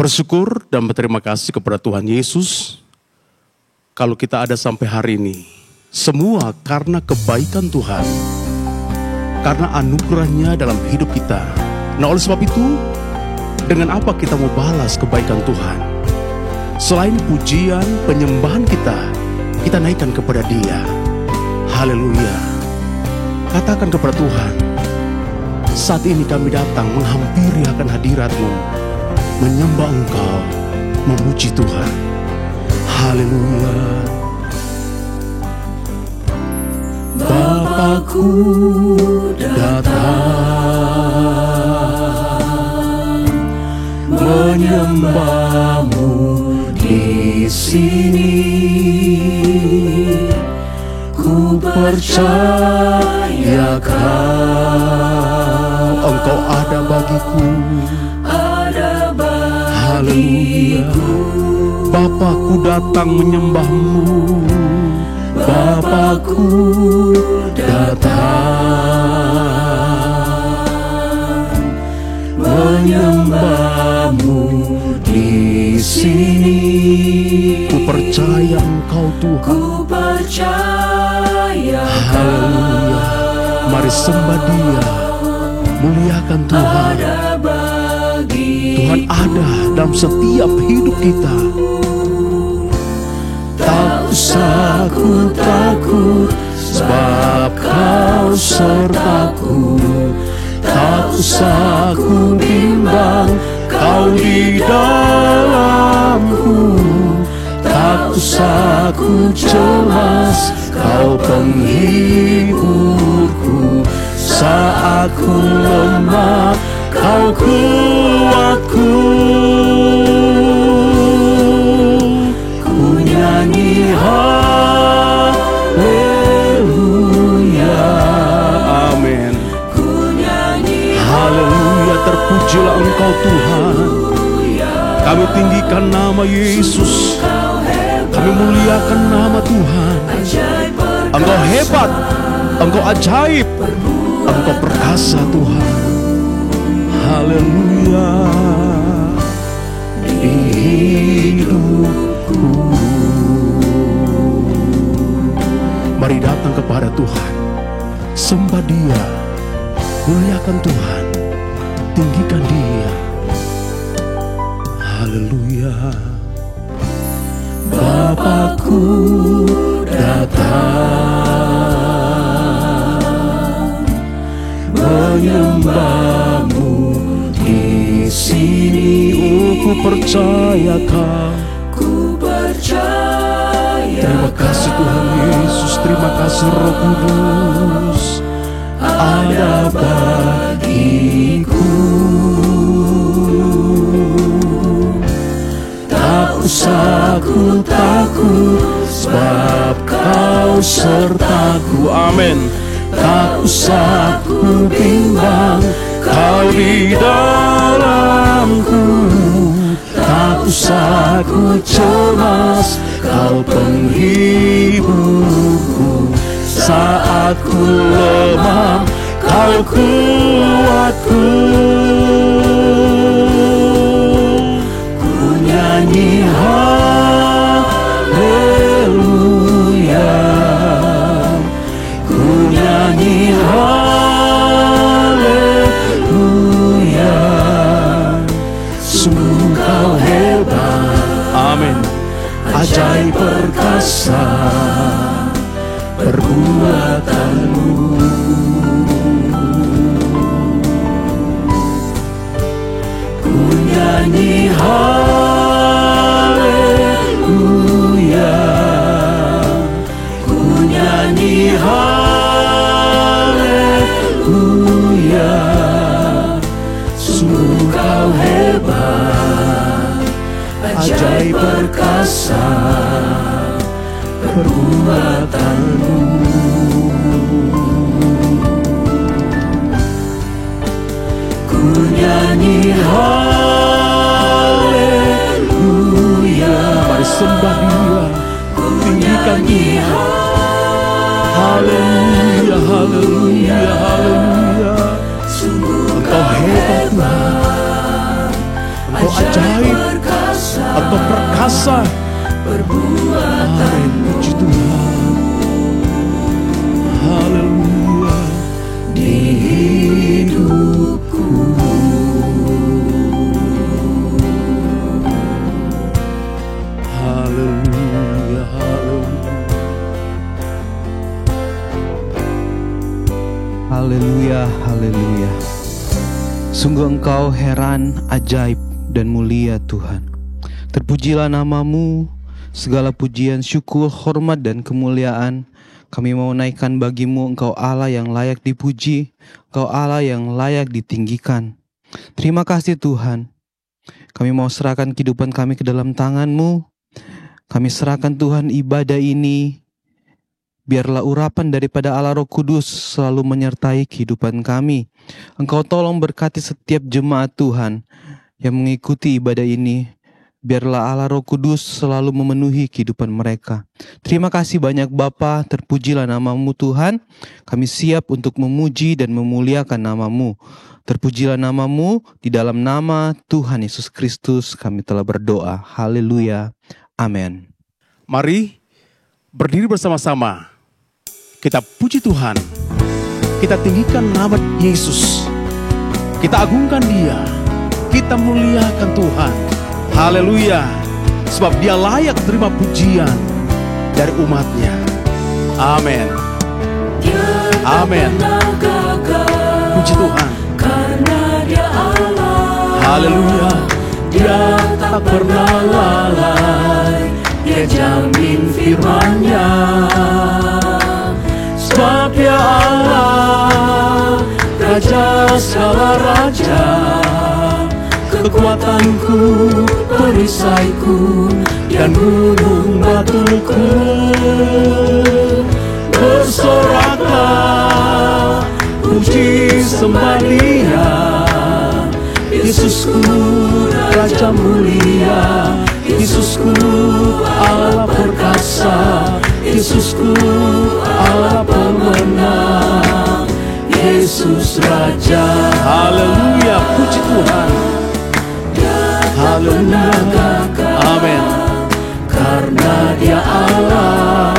Bersyukur dan berterima kasih kepada Tuhan Yesus. Kalau kita ada sampai hari ini, semua karena kebaikan Tuhan, karena anugerahnya dalam hidup kita. Nah, oleh sebab itu, dengan apa kita mau balas kebaikan Tuhan? Selain pujian, penyembahan kita naikkan kepada Dia. Haleluya. Katakan kepada Tuhan, saat ini kami datang menghampiri akan hadirat-Mu, menyembah Engkau, memuji Tuhan. Haleluya. Bapakku datang menyembah-Mu di sini. Ku percaya Engkau ada bagiku. Haleluya. Bapakku datang menyembah-Mu. Bapakku datang menyembah-Mu di sini. Ku percaya Engkau Tuhan. Ku percaya. Haleluya. Mari sembah Dia, muliakan Tuhan. Tuhan ada dalam setiap hidup kita. Tak usah ku takut, sebab Kau sertaku. Tak usah ku bimbang, Kau di dalamku. Tak usah ku cemas, Kau penghiburku. Saat ku lemah, Kau kuatku. Ku nyanyi haleluya. Amin. Ku nyanyi Haleluya. Terpujilah Engkau Tuhan. Kami tinggikan nama Yesus. Kami muliakan nama Tuhan. Engkau hebat, Engkau ajaib, Engkau perkasa Tuhan. Haleluya. Di hidupku, mari datang kepada Tuhan, sembah Dia, muliakan Tuhan, tinggikan Dia. Haleluya. Bapakku datang menyembah-Mu di sini. Ku percaya Kau. Ku percaya. Terima kasih Tuhan Yesus, terima kasih Roh Kudus. Ada bagiku. Tak usah ku takut, sebab Kau sertaku. Amin. Tak usah ku bimbang, Kau di dalamku. Tak usah ku cemas, Kau penghiburku. Saat ku lemah, Kau kuatku. Ku nyanyi haleluya. Ku nyanyi haleluya. Sungguh Kau hebat. Amin. Ajaib perkasa perbuatan-Mu. Ku nyanyi haleluya. Ku nyanyi haleluya. Sungguh Kau hebat, ajaib perkasa perbuatan-Mu. Ku nyanyi haleluya. Mari sembah Dia, tinggikan Dia. Haleluya, haleluya, haleluya. Engkau hebat Tuhan, Engkau ajaib, Engkau perkasa. Amin. Puji Tuhan. Haleluya. di hidupku. Haleluya, haleluya. Haleluya, haleluya. Sungguh Engkau heran, ajaib, dan mulia Tuhan. Terpujilah namamu, segala pujian, syukur, hormat, dan kemuliaan kami mau naikkan bagimu. Engkau Allah yang layak dipuji, Engkau Allah yang layak ditinggikan. Terima kasih Tuhan. Kami mau serahkan kehidupan kami ke dalam tangan-Mu. Kami serahkan Tuhan ibadah ini. Biarlah urapan daripada Allah Roh Kudus selalu menyertai kehidupan kami. Engkau tolong berkati setiap jemaat Tuhan yang mengikuti ibadah ini. Biarlah Allah Roh Kudus selalu memenuhi kehidupan mereka. Terima kasih banyak Bapa, terpujilah namamu Tuhan. Kami siap untuk memuji dan memuliakan namamu. Terpujilah namamu, di dalam nama Tuhan Yesus Kristus kami telah berdoa. Haleluya. Amin. Mari berdiri bersama-sama. Kita puji Tuhan. Kita tinggikan nama Yesus. Kita agungkan Dia. Kita muliakan Tuhan. Haleluya. Sebab Dia layak terima pujian dari umatnya. Amin. Amin. Puji Tuhan. Karena Dia Allah. Haleluya. Dia tak pernah lalai. Dia jamin firman-Nya. Sebab Dia Allah, Raja segala raja. Kekuatanku, perisaiku, dan gunung batuku. Bersoraklah, puji sembah Dia. Yesusku, Raja mulia. Yesusku, Allah perkasa. Yesusku, Allah pemenang. Yesus Raja. Haleluya. Puji Tuhan. Haleluya. Amin. Karena Dia Allah,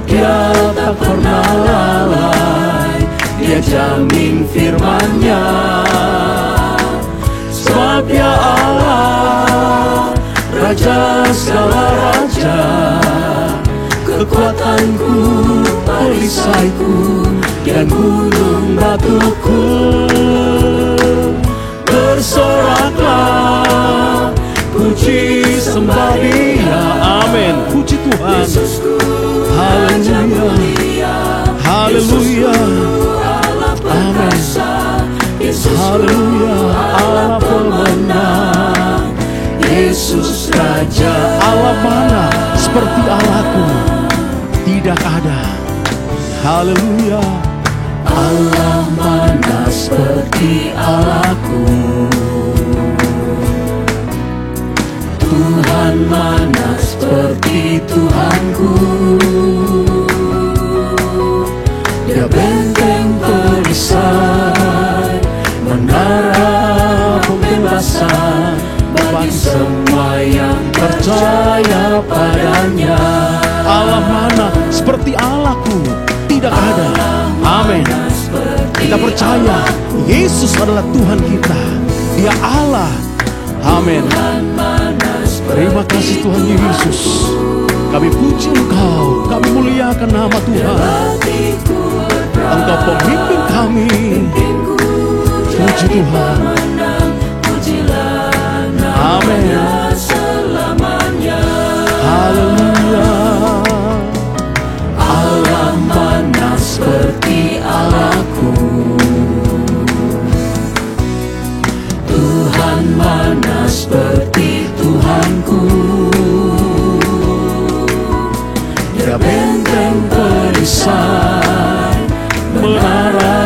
Dia tak pernah lalai. Dia jamin firman-Nya. Sebab Dia Allah, Raja segala raja. Kekuatanku, perisaiku, dan gunung batuku. Bersoraklah, puji sembah Dia. Amin. Puji Tuhan. Yesusku, Haleluya. Raja mulia. Haleluya. Allah perkasa. Yesusku, Haleluya. Allah pemenang. Yesus Raja. Allah mana seperti Allahku? Tidak ada. Haleluya. Allah mana seperti Allahku. Tuhan mana seperti Tuhanku. Dia benteng perisai, menara pembebasan bagi semua yang percaya padanya. Allah mana seperti Allahku? Tidak ada. Amin. Kita percaya Yesus adalah Tuhan kita. Dia Allah. Amin. Terima kasih Tuhan Yesus. Kami puji Engkau. Kami muliakan nama Tuhan. Engkau pemimpin kami. Puji Tuhan. Amin. Haleluya. Allah mana seperti Allahku. Tuhan mana seperti Tuhanku. Dia benteng perisai, menara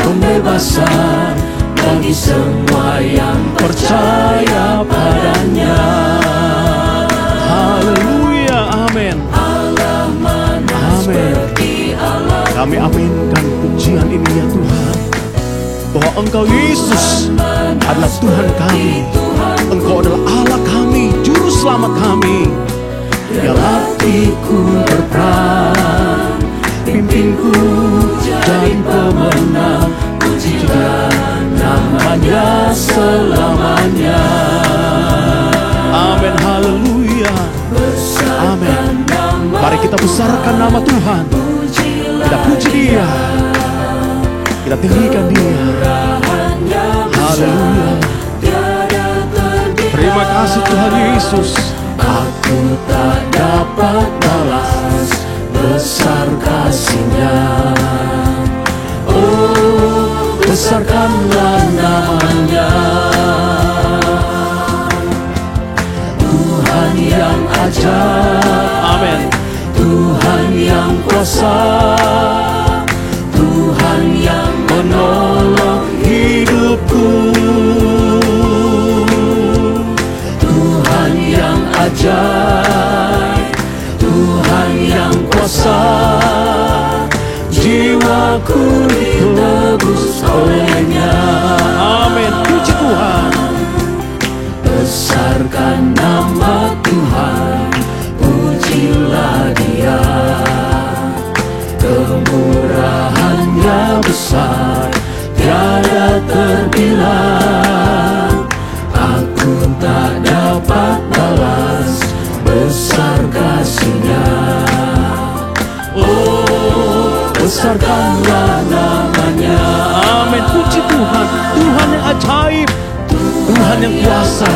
pembebasan bagi semua yang percaya padanya. Haleluya. Amin. Allah mana seperti Allah. Kami aminkan pujian ini ya Tuhan, bahwa Engkau Yesus adalah Tuhan kami. Engkau adalah Allah kami. kita besarkan nama Tuhan. Kita puji Dia, kita tinggikan Dia. Haleluya. Terima kasih Tuhan Yesus. Aku tak dapat balas besar kasih-Nya. Oh, besarkanlah nama-Nya. Tuhan yang ajaib, Amin. Tuhan yang kuasa, Tuhan yang menolong hidupku. Tuhan yang ajaib, Tuhan yang kuasa, jiwaku ditebus oleh-Nya. Amin. Puji Tuhan. Besarkan nama Tuhan, pujilah Dia. Kemurahan-Nya besar, tiada terbilang. Aku tak dapat balas besar kasih-Nya. Oh, besarkanlah nama-Nya. Amin. Puji Tuhan. Tuhan yang ajaib, Tuhan yang kuasa.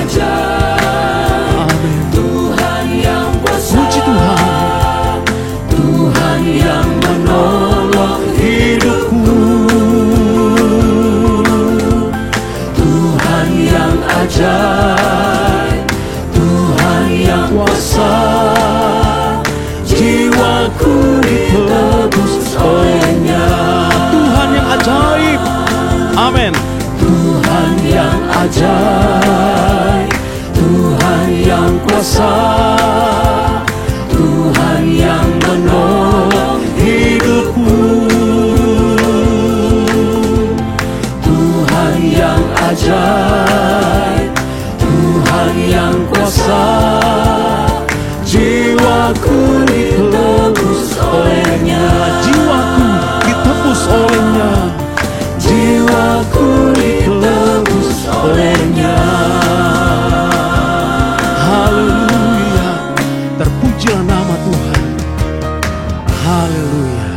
Amin. Tuhan yang kuasa, Puji Tuhan. Tuhan yang menolong hidupku. Tuhan yang ajaib, Tuhan yang kuasa, jiwaku ditebus oleh-Nya. Tuhan yang ajaib. Amin. Tuhan yang ajaib, Tuhan yang kuasa, Tuhan yang menolong hidupku. Tuhan yang ajaib, Tuhan yang kuasa, jiwaku ditebus oleh-Nya. Jiwaku ditebus oleh-Nya. Jiwaku ditebus oleh-Nya. Haleluya. Terpujilah nama Tuhan. Haleluya.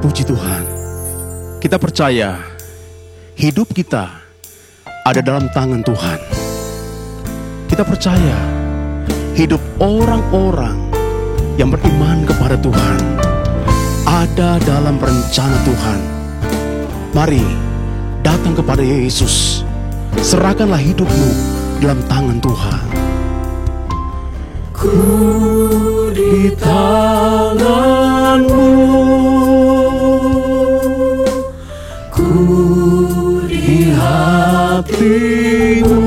Puji Tuhan. Kita percaya hidup kita ada dalam tangan Tuhan. Kita percaya hidup orang-orang yang beriman kepada Tuhan ada dalam rencana Tuhan. Mari datang kepada Yesus. Serahkanlah hidupmu dalam tangan Tuhan. Ku di tangan-Mu, ku di hati-Mu,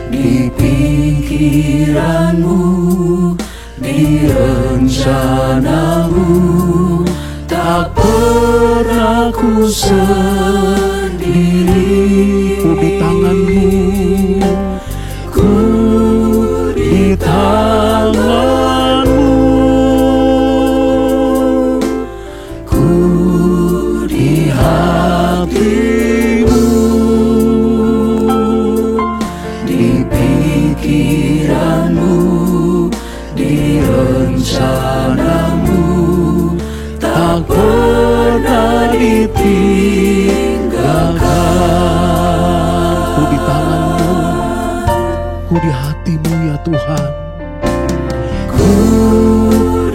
di pikiran-Mu, di rencana-Mu. Tak pernah ku sendiri. Ku di tangan-Mu, Ku di tangan-Mu, ku di hati-Mu, di pikiran-Mu, di rencana-Mu. Tak pernah ditinggalkan. ku di tangan-Mu, ku di hati-Mu ya Tuhan. Ku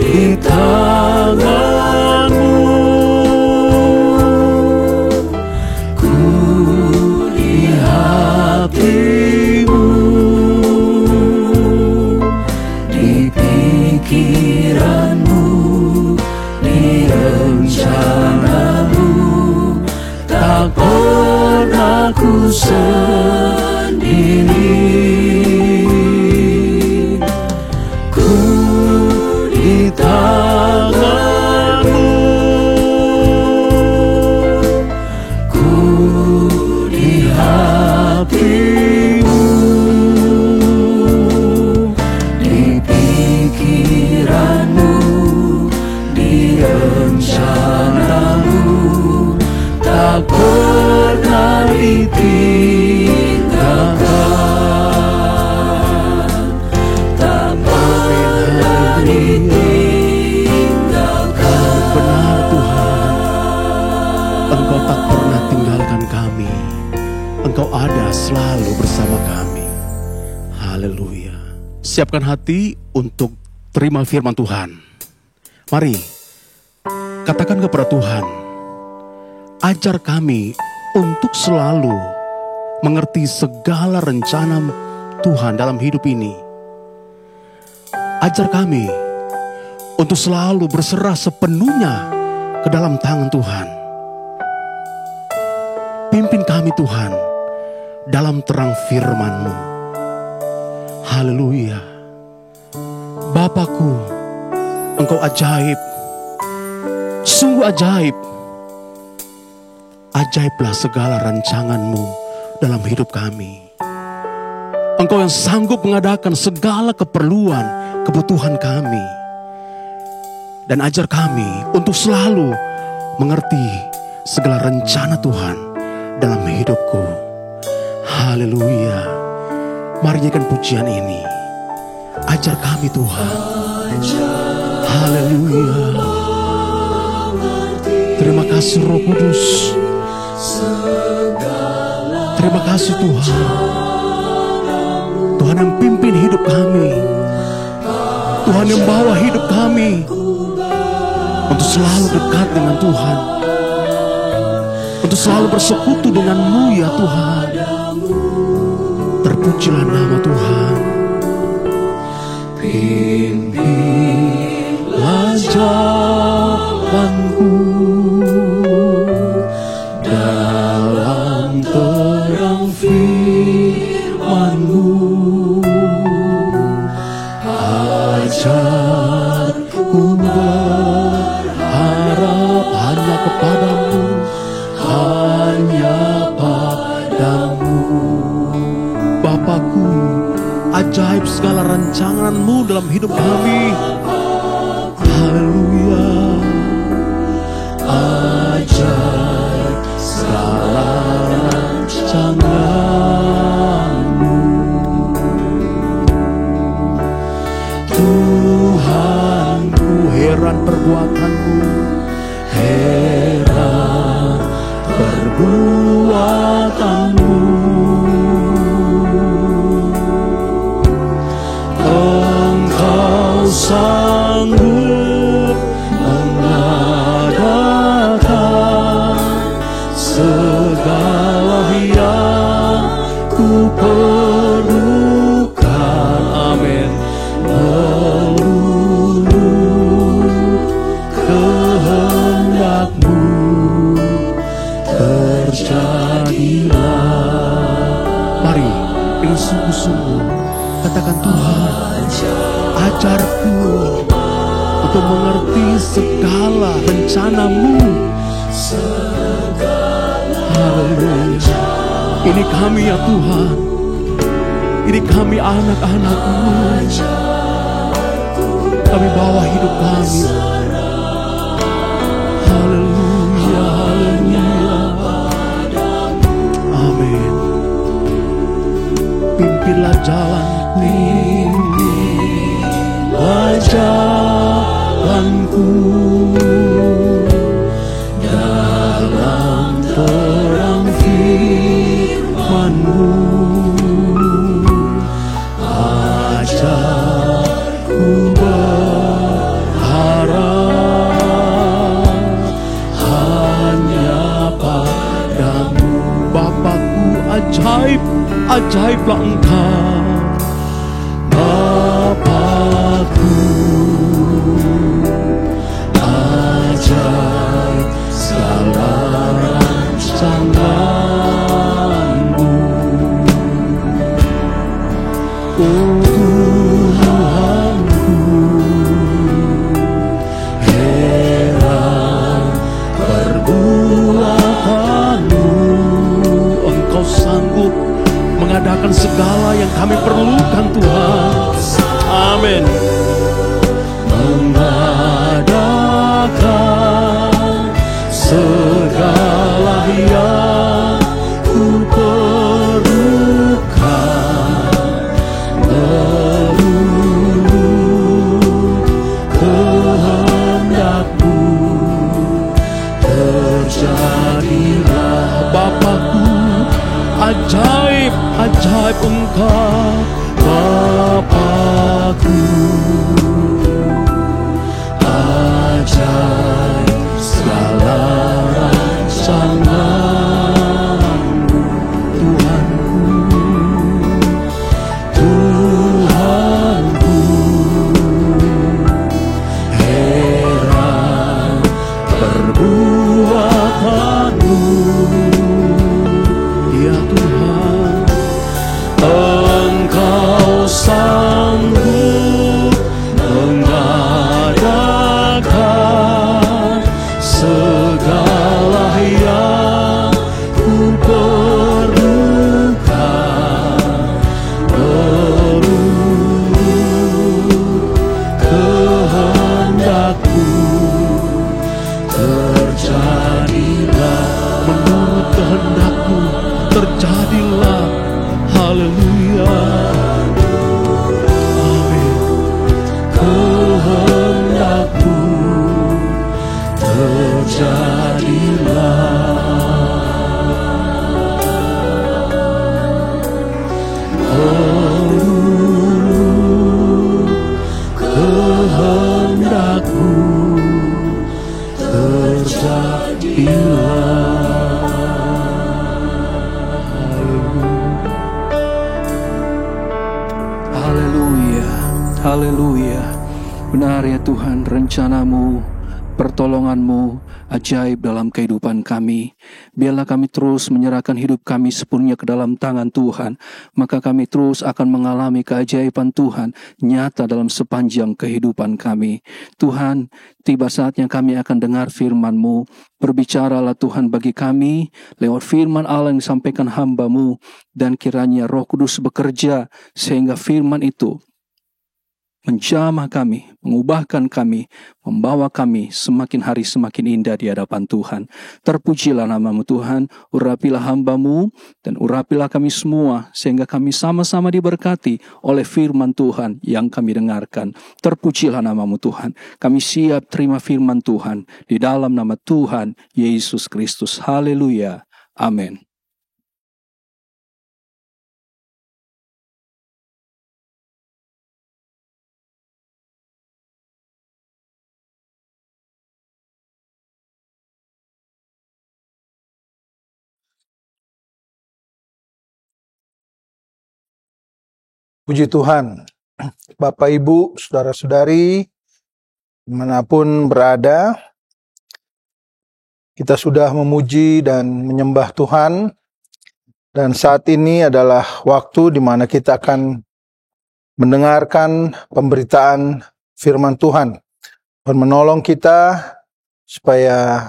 di tangan-Mu, ku di hati-Mu, di pikiran-Mu, di rencana-Mu. Tak pernah ku sendiri. Ku di tangan Haleluya. Siapkan hati untuk terima firman Tuhan. Mari, katakan kepada Tuhan, ajar kami untuk selalu mengerti segala rencana Tuhan dalam hidup ini. Ajar kami untuk selalu berserah sepenuhnya ke dalam tangan Tuhan. Pimpin kami Tuhan dalam terang firman-Mu. Haleluya. Bapakku, Engkau ajaib, sungguh ajaib. Ajaiblah segala rancangan-Mu dalam hidup kami. Engkau yang sanggup mengadakan segala keperluan, kebutuhan kami. Dan ajar kami untuk selalu mengerti segala rencana Tuhan dalam hidupku. Haleluya. Mari nyanyikan pujian ini. Ajar kami Tuhan. Haleluya. Terima kasih Roh Kudus. Terima kasih Tuhan. Tuhan yang pimpin hidup kami. Tuhan yang bawa hidup kami untuk selalu dekat dengan Tuhan, untuk selalu bersekutu dengan-Mu ya Tuhan. Terpujilah nama Tuhan. Pimpinlah jalanku dalam terang firman-Mu. Ajarku berharap hanya kepadamu, hanya padamu. Bapakku, ajaib segala rancangan-Mu dalam hidup kami. Haleluya. Ajaib segala rancangan-Mu. Tuhan, ku heran perbuatan-Mu, heran perbuatan-Mu. Engkau sanggup mengadakan segala yang ku perlukan. Amin. Menurut kehendak-Mu terjadilah. Mari dengan sungguh-sungguh katakan, Tuhan, ajarku untuk mengerti segala rencana-Mu. Haleluya. Ini kami ya Tuhan. Ini kami anak-anak-Mu. Kami bawa hidup kami. Haleluya, haleluya. Amin. Pimpinlah jalanku, pimpinlah jalanku dalam terang firman-Mu. Ajarku berharap hanya padamu. Bapakku, ajaib, ajaiblah Engkau. Bapakku, ajaib segala rancangan-Mu. Oh Tuhanku, heran perbuatan-Mu. Engkau sanggup mengadakan segala yang kami perlukan Tuhan. Amin. Mengadakan segala yang ku perlukan. Menurut kehendak-Mu terjadilah. Bapakku, ajaib, ajaib Engkau. Bapakku, ajaib segala rancangan-Mu, Tuhanku, Tuhanku, heran perbuatan-Mu, ya Tuhan. Engkau sanggup mengadakan segala yang ku perlukan, menurut kehendak-Mu terjadilah, menurut kehendak-Mu terjadilah. Haleluya. Amin. Kehendak-Mu terjadilah. Menurut kehendak-Mu terjadilah. Haleluya, haleluya. Benar ya Tuhan, rencana-Mu, pertolongan-Mu ajaib dalam kehidupan kami. Biarlah kami terus menyerahkan hidup kami sepenuhnya ke dalam tangan Tuhan. Maka kami terus akan mengalami keajaiban Tuhan nyata dalam sepanjang kehidupan kami. Tuhan, tiba saatnya kami akan dengar firman-Mu. Berbicaralah Tuhan bagi kami lewat firman Allah yang disampaikan hamba-Mu. Dan kiranya Roh Kudus bekerja sehingga firman itu menjamah kami, mengubahkan kami, membawa kami semakin hari semakin indah di hadapan Tuhan. Terpujilah nama-Mu Tuhan, urapilah hamba-Mu dan urapilah kami semua sehingga kami sama-sama diberkati oleh firman Tuhan yang kami dengarkan. Terpujilah nama-Mu Tuhan, kami siap terima firman Tuhan di dalam nama Tuhan Yesus Kristus. Haleluya, amin. Puji Tuhan, Bapak Ibu, Saudara-saudari, dimanapun berada, kita sudah memuji dan menyembah Tuhan, dan saat ini adalah waktu di mana kita akan mendengarkan pemberitaan firman Tuhan. Tuhan menolong kita supaya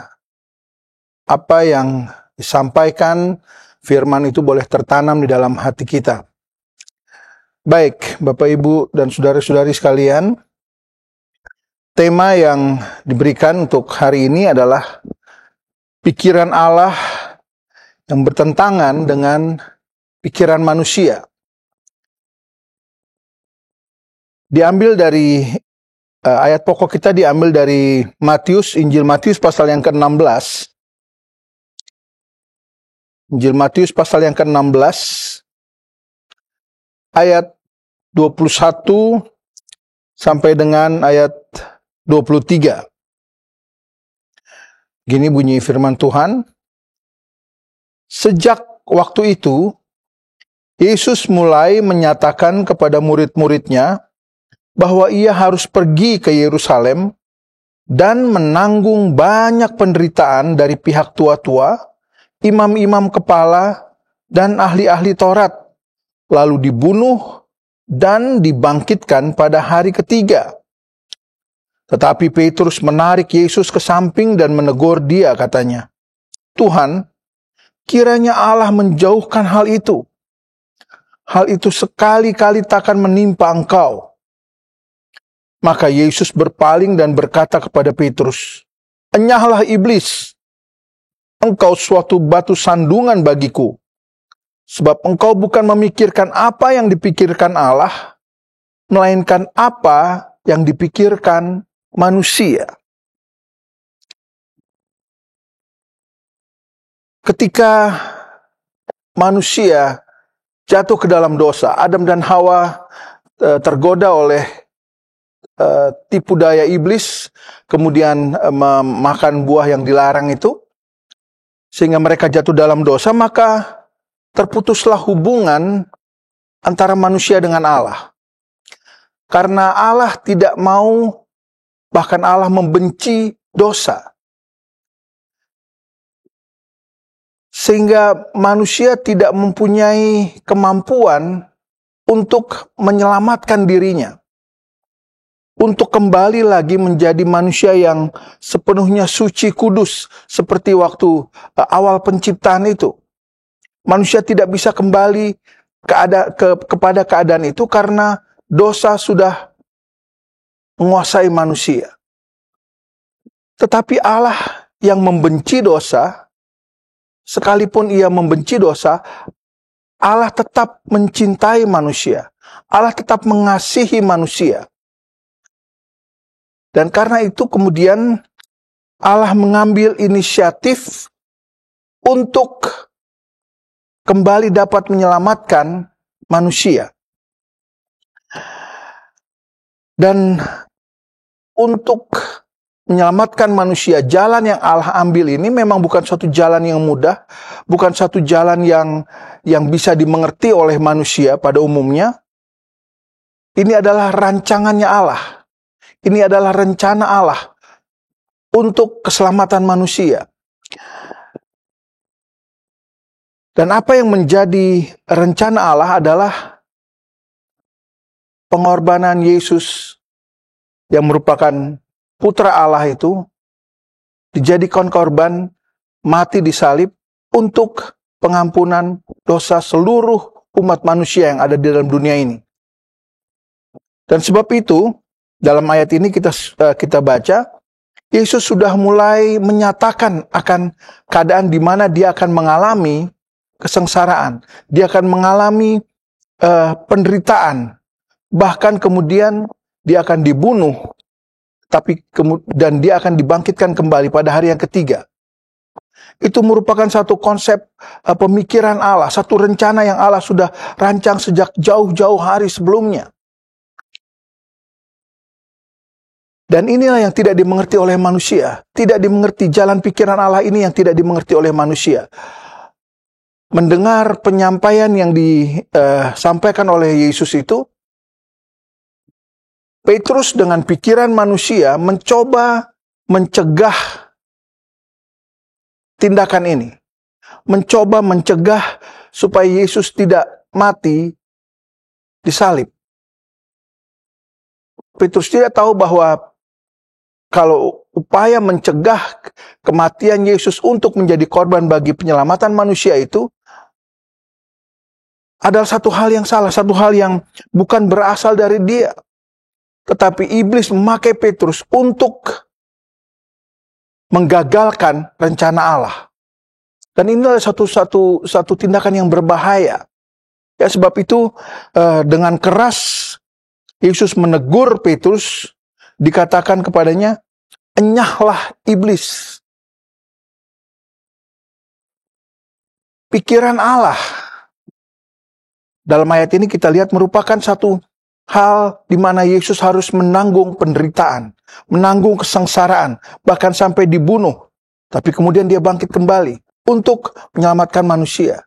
apa yang disampaikan firman itu boleh tertanam di dalam hati kita. Baik, Bapak Ibu dan saudara-saudari sekalian, tema yang diberikan untuk hari ini adalah pikiran Allah yang bertentangan dengan pikiran manusia. Diambil dari ayat pokok kita diambil dari Matius, Injil Matius pasal yang ke-16. Injil Matius pasal yang ke-16 ayat 21 sampai dengan ayat 23. Gini bunyi firman Tuhan. Sejak waktu itu, Yesus mulai menyatakan kepada murid-muridnya bahwa ia harus pergi ke Yerusalem dan menanggung banyak penderitaan dari pihak tua-tua, imam-imam kepala, dan ahli-ahli Taurat, lalu dibunuh dan dibangkitkan pada hari ketiga. Tetapi Petrus menarik Yesus ke samping dan menegur dia, katanya, Tuhan, kiranya Allah menjauhkan hal itu. Hal itu sekali-kali takkan menimpa engkau. Maka Yesus berpaling dan berkata kepada Petrus, enyahlah iblis, engkau suatu batu sandungan bagiku. Sebab engkau bukan memikirkan apa yang dipikirkan Allah, melainkan apa yang dipikirkan manusia. Ketika manusia jatuh ke dalam dosa. Adam dan Hawa tergoda oleh tipu daya iblis, kemudian memakan buah yang dilarang itu, sehingga mereka jatuh dalam dosa, maka terputuslah hubungan antara manusia dengan Allah. Karena Allah tidak mau, bahkan Allah membenci dosa. Sehingga manusia tidak mempunyai kemampuan untuk menyelamatkan dirinya. Untuk kembali lagi menjadi manusia yang sepenuhnya suci kudus. Seperti waktu awal penciptaan itu. Manusia tidak bisa kembali kepada keadaan itu karena dosa sudah menguasai manusia. Tetapi Allah yang membenci dosa, sekalipun ia membenci dosa, Allah tetap mencintai manusia. Allah tetap mengasihi manusia. Dan karena itu kemudian Allah mengambil inisiatif untuk kembali dapat menyelamatkan manusia. Dan untuk menyelamatkan manusia, jalan yang Allah ambil ini memang bukan suatu jalan yang mudah, bukan satu jalan yang bisa dimengerti oleh manusia pada umumnya. Ini adalah rancangannya Allah. Ini adalah rencana Allah untuk keselamatan manusia. Dan apa yang menjadi rencana Allah adalah pengorbanan Yesus yang merupakan putra Allah itu dijadikan korban, mati di salib untuk pengampunan dosa seluruh umat manusia yang ada di dalam dunia ini. Dan sebab itu, dalam ayat ini kita baca, Yesus sudah mulai menyatakan akan keadaan di mana dia akan mengalami kesengsaraan. Dia akan mengalami penderitaan. Bahkan kemudian dia akan dibunuh. Dan dia akan dibangkitkan kembali pada hari yang ketiga. Itu merupakan satu konsep pemikiran Allah. Satu rencana yang Allah sudah rancang sejak jauh-jauh hari sebelumnya. Dan inilah yang tidak dimengerti oleh manusia. Tidak dimengerti, jalan pikiran Allah ini yang tidak dimengerti oleh manusia. Mendengar penyampaian yang disampaikan oleh Yesus itu, Petrus dengan pikiran manusia mencoba mencegah tindakan ini. Mencoba mencegah supaya Yesus tidak mati disalib. Petrus tidak tahu bahwa kalau upaya mencegah kematian Yesus untuk menjadi korban bagi penyelamatan manusia itu adalah satu hal yang salah, satu hal yang bukan berasal dari dia. Tetapi iblis memakai Petrus untuk menggagalkan rencana Allah. Dan inilah satu tindakan yang berbahaya. Ya, sebab itu dengan keras Yesus menegur Petrus, dikatakan kepadanya, "Enyahlah iblis." Pikiran Allah dalam ayat ini kita lihat merupakan satu hal di mana Yesus harus menanggung penderitaan, menanggung kesengsaraan, bahkan sampai dibunuh. Tapi kemudian dia bangkit kembali untuk menyelamatkan manusia.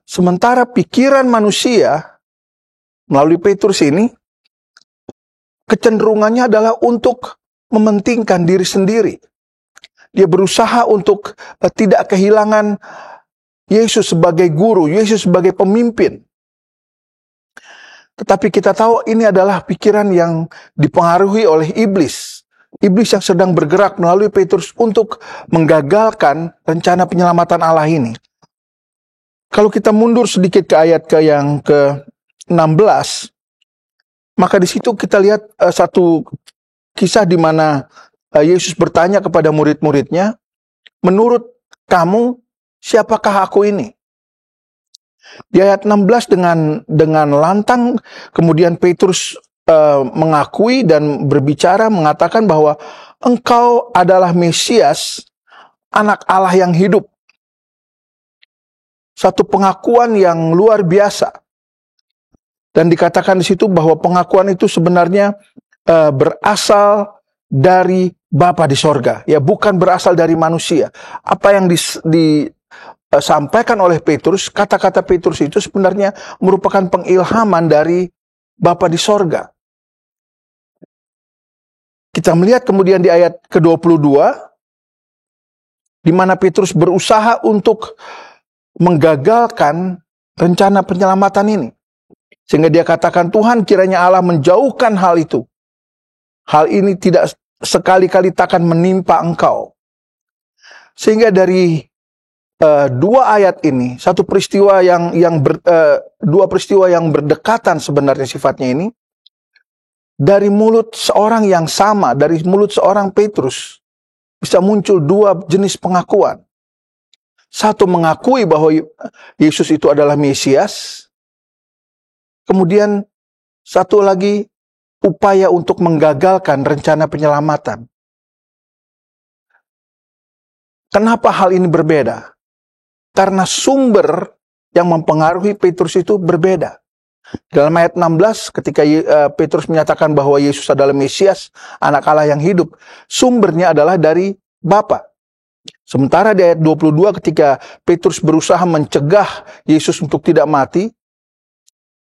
Sementara pikiran manusia melalui Petrus ini kecenderungannya adalah untuk mementingkan diri sendiri. Dia berusaha untuk tidak kehilangan Yesus sebagai guru, Yesus sebagai pemimpin. Tetapi kita tahu ini adalah pikiran yang dipengaruhi oleh iblis. Iblis yang sedang bergerak melalui Petrus untuk menggagalkan rencana penyelamatan Allah ini. Kalau kita mundur sedikit ke ayat yang ke-16, maka di situ kita lihat satu kisah di mana Yesus bertanya kepada murid-muridnya, "Menurut kamu, siapakah aku ini?" Di ayat 16 dengan lantang kemudian Petrus mengakui dan berbicara mengatakan bahwa engkau adalah Mesias, anak Allah yang hidup. satu pengakuan yang luar biasa. Dan dikatakan di situ bahwa pengakuan itu sebenarnya berasal dari Bapa di sorga, ya, bukan berasal dari manusia. Apa yang disampaikan oleh Petrus, kata-kata Petrus itu sebenarnya merupakan pengilhaman dari Bapa di sorga. Kita melihat kemudian di ayat ke-22, di mana Petrus berusaha untuk menggagalkan rencana penyelamatan ini. Sehingga dia katakan, Tuhan, kiranya Allah menjauhkan hal itu. Hal ini tidak sekali-kali takkan menimpa engkau. Sehingga dari dua ayat ini, dua peristiwa yang berdekatan sebenarnya sifatnya ini, dari mulut seorang yang sama, dari mulut seorang Petrus, bisa muncul dua jenis pengakuan. Satu, mengakui bahwa Yesus itu adalah Mesias. Kemudian satu lagi, upaya untuk menggagalkan rencana penyelamatan. Kenapa hal ini berbeda? Karena sumber yang mempengaruhi Petrus itu berbeda. Dalam ayat 16, ketika Petrus menyatakan bahwa Yesus adalah Mesias, anak Allah yang hidup, sumbernya adalah dari Bapa. Sementara di ayat 22, ketika Petrus berusaha mencegah Yesus untuk tidak mati,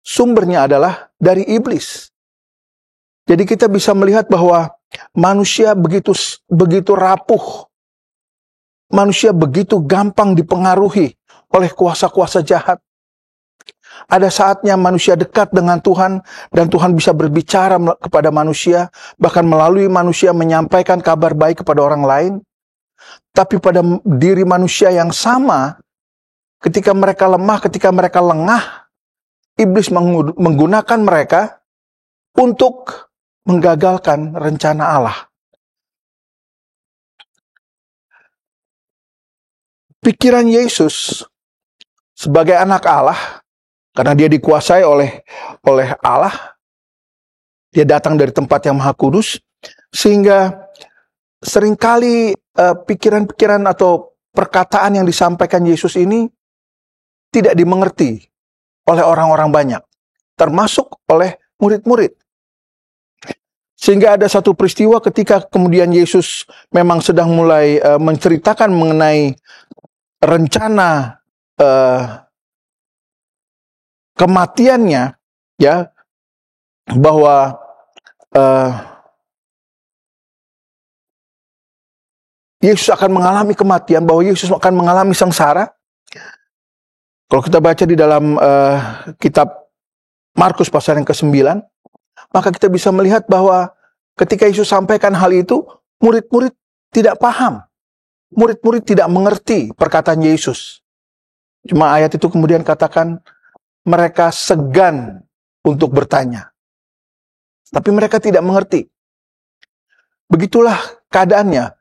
sumbernya adalah dari iblis. Jadi kita bisa melihat bahwa manusia begitu rapuh. Manusia begitu gampang dipengaruhi oleh kuasa-kuasa jahat. Ada saatnya manusia dekat dengan Tuhan, dan Tuhan bisa berbicara kepada manusia, bahkan melalui manusia menyampaikan kabar baik kepada orang lain. Tapi pada diri manusia yang sama, ketika mereka lemah, ketika mereka lengah, iblis menggunakan mereka untuk menggagalkan rencana Allah. Pikiran Yesus sebagai anak Allah, karena dia dikuasai oleh Allah, dia datang dari tempat yang maha kudus, sehingga seringkali pikiran-pikiran atau perkataan yang disampaikan Yesus ini tidak dimengerti oleh orang-orang banyak, termasuk oleh murid-murid. Sehingga ada satu peristiwa ketika kemudian Yesus memang sedang mulai menceritakan mengenai rencana kematiannya, ya, bahwa Yesus akan mengalami kematian, bahwa Yesus akan mengalami sengsara. Kalau kita baca di dalam kitab Markus pasal yang ke-9, maka kita bisa melihat bahwa ketika Yesus sampaikan hal itu, murid-murid tidak paham. Murid-murid tidak mengerti perkataan Yesus. Cuma ayat itu kemudian katakan, mereka segan untuk bertanya. Tapi mereka tidak mengerti. Begitulah keadaannya.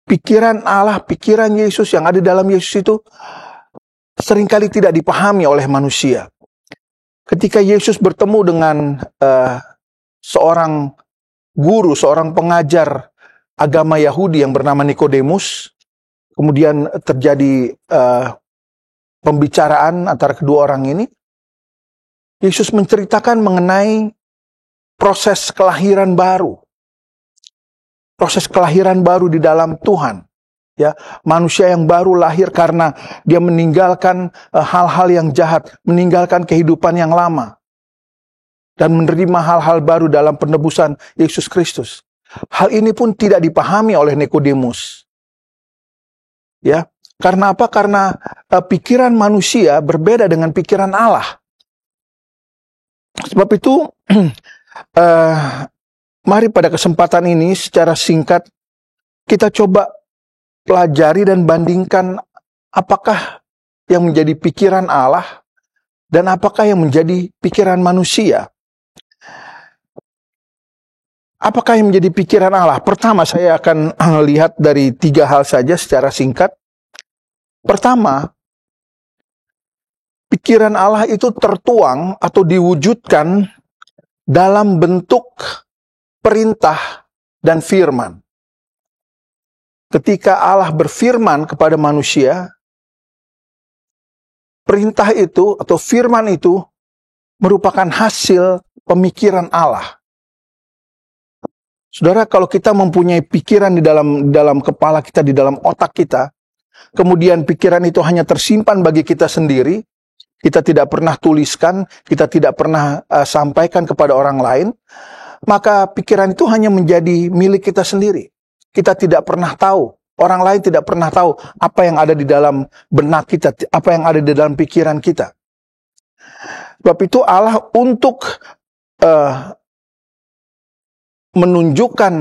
Pikiran Allah, pikiran Yesus yang ada dalam Yesus itu seringkali tidak dipahami oleh manusia. Ketika Yesus bertemu dengan seorang guru, seorang pengajar agama Yahudi yang bernama Nikodemus, kemudian terjadi pembicaraan antara kedua orang ini. Yesus menceritakan mengenai proses kelahiran baru. Proses kelahiran baru di dalam Tuhan. Ya, manusia yang baru lahir karena dia meninggalkan hal-hal yang jahat, meninggalkan kehidupan yang lama, dan menerima hal-hal baru dalam penebusan Yesus Kristus. Hal ini pun tidak dipahami oleh Nikodemus. Ya, karena apa? Karena pikiran manusia berbeda dengan pikiran Allah. Sebab itu, mari pada kesempatan ini secara singkat kita coba pelajari dan bandingkan apakah yang menjadi pikiran Allah dan apakah yang menjadi pikiran manusia. Apakah yang menjadi pikiran Allah? Pertama, saya akan lihat dari 3 hal saja secara singkat. Pertama, pikiran Allah itu tertuang atau diwujudkan dalam bentuk perintah dan firman. Ketika Allah berfirman kepada manusia, perintah itu atau firman itu merupakan hasil pemikiran Allah. Saudara, kalau kita mempunyai pikiran di dalam kepala kita, di dalam otak kita, kemudian pikiran itu hanya tersimpan bagi kita sendiri, kita tidak pernah tuliskan, kita tidak pernah sampaikan kepada orang lain, maka pikiran itu hanya menjadi milik kita sendiri. Kita tidak pernah tahu, orang lain tidak pernah tahu apa yang ada di dalam benak kita, apa yang ada di dalam pikiran kita. Sebab itu Allah untuk menunjukkan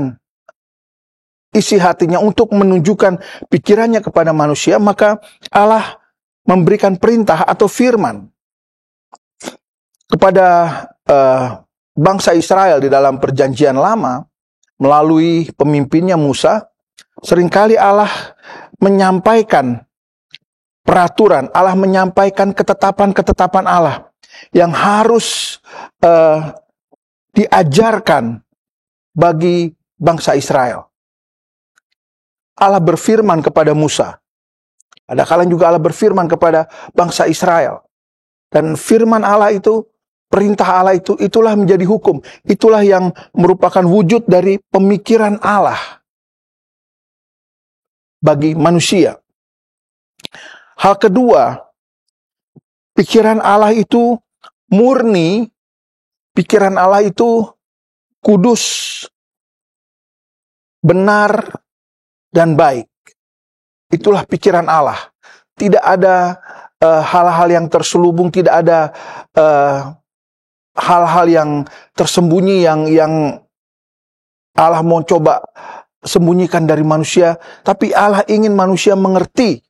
isi hatinya, untuk menunjukkan pikirannya kepada manusia, maka Allah memberikan perintah atau firman kepada bangsa Israel di dalam perjanjian lama melalui pemimpinnya Musa. Seringkali Allah menyampaikan peraturan, Allah menyampaikan ketetapan-ketetapan Allah yang harus diajarkan bagi bangsa Israel. Allah berfirman kepada Musa. Ada kalanya juga Allah berfirman kepada bangsa Israel. Dan firman Allah itu, perintah Allah itu, itulah menjadi hukum. Itulah yang merupakan wujud dari pemikiran Allah bagi manusia. Hal kedua, pikiran Allah itu murni, pikiran Allah itu kudus, benar, dan baik. Itulah pikiran Allah. Tidak ada hal-hal yang terselubung, tidak ada hal-hal yang tersembunyi yang Allah mau coba sembunyikan dari manusia. Tapi Allah ingin manusia mengerti